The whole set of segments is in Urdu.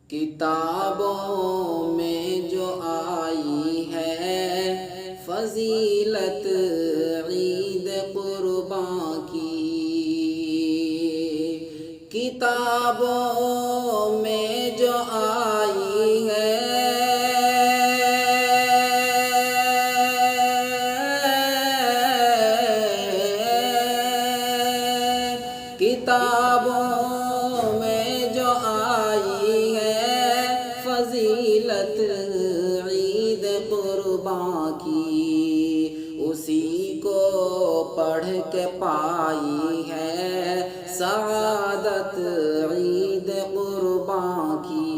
کتابوں میں جو آئی ہے فضیلت عید قرباں کی، کتابوں میں جو آئی ہے کتابوں میں جو آئی ہے فضیلت عید قرباں کی، اسی کو پڑھ کے پائی ہے سعادت عید قرباں کی،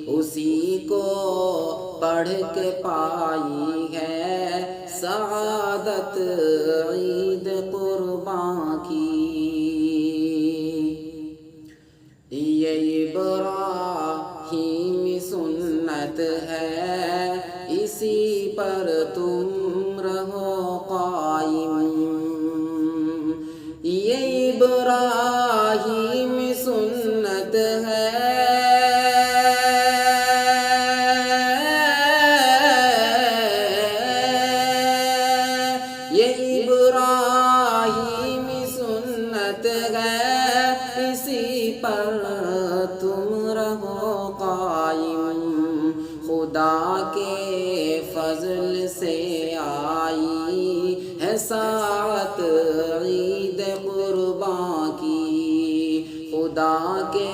اسی کو پڑھ کے پائی ہے سعادت عید قرباں کی۔ یہ ابراہیمی سنت ہے، اسی پر تم رہو قائم، یہ ابراہیمی سنت ہے، یہ ابراہیمی سنت ہے، اسی پر تم رہو قائم، خدا کے فضل سے آئی ہے ساعت عید قرباں کی، خدا کے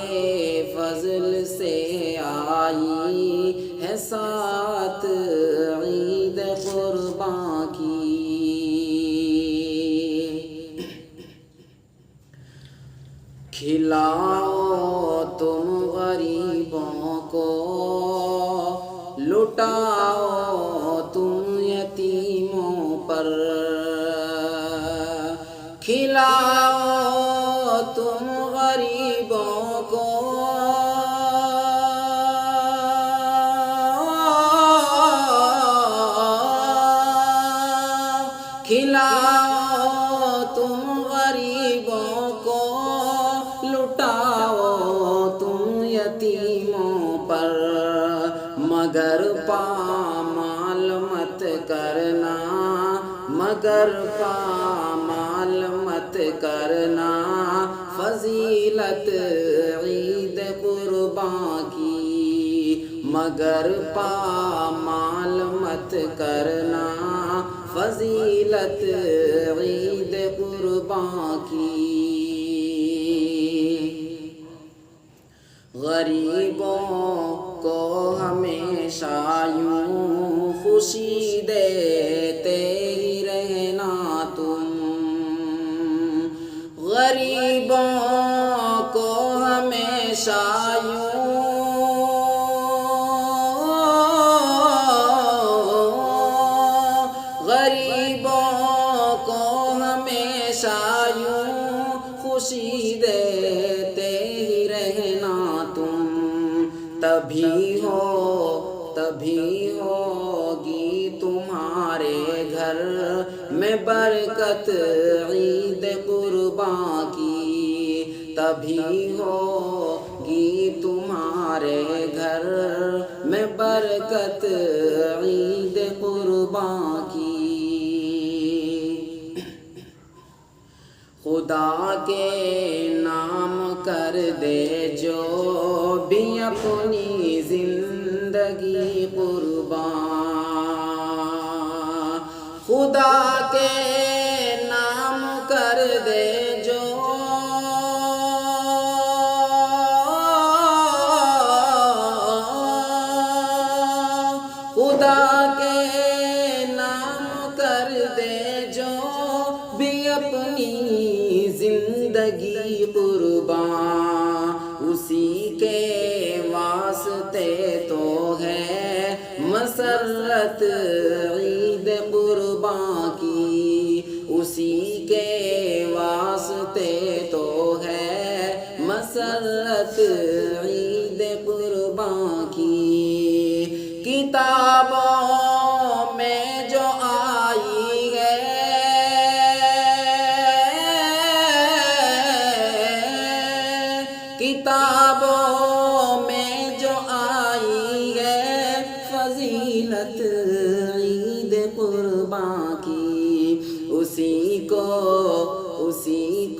فضل سے آئی ہے ساعت عید قرباں کی۔ کھلاؤ تم غریبوں کو، لٹاؤ تم یتیموں پر، کھلاؤ تم غریبوں کو، کھلاؤ تم غریبوں کو، لٹاؤ تم یتیموں پر، مگر پامال مت کرنا، مگر پامال مت کرنا، فضیلت عید قرباں کی، مگر پامال مت کرنا، فضیلت عید قرباں کی۔ غریبوں کو ہمیشہ یوں خوشی دیتے ہی رہنا تم، غریبوں کو ہمیشہ یوں، غریبوں کو ہمیشہ یوں خوشی دیتے ہی رہنا تم، تبھی ہوگی تمہارے گھر میں برکت عید قرباں کی، تبھی ہوگی تمہارے گھر میں برکت عید قرباں کی۔ خدا کے نام کر دے جو بھی اپنی زندگی قربان، خدا کے نام کر دے جو، خدا کے نام کر دے جو بھی اپنی زندگی قربان، اسی کے واسطے تو ہے مسرت عید قرباں کی، اسی کے واسطے تو ہے مسرت عید قرباں کی، کتابوں میں جو آئی ہے کتابوں میں قرباں کی، اسی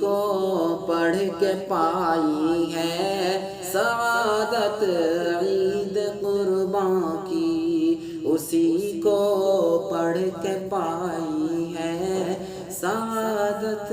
کو پڑھ کے پائی ہے سعادت عید قرباں کی، اسی کو پڑھ کے پائی ہے سعادت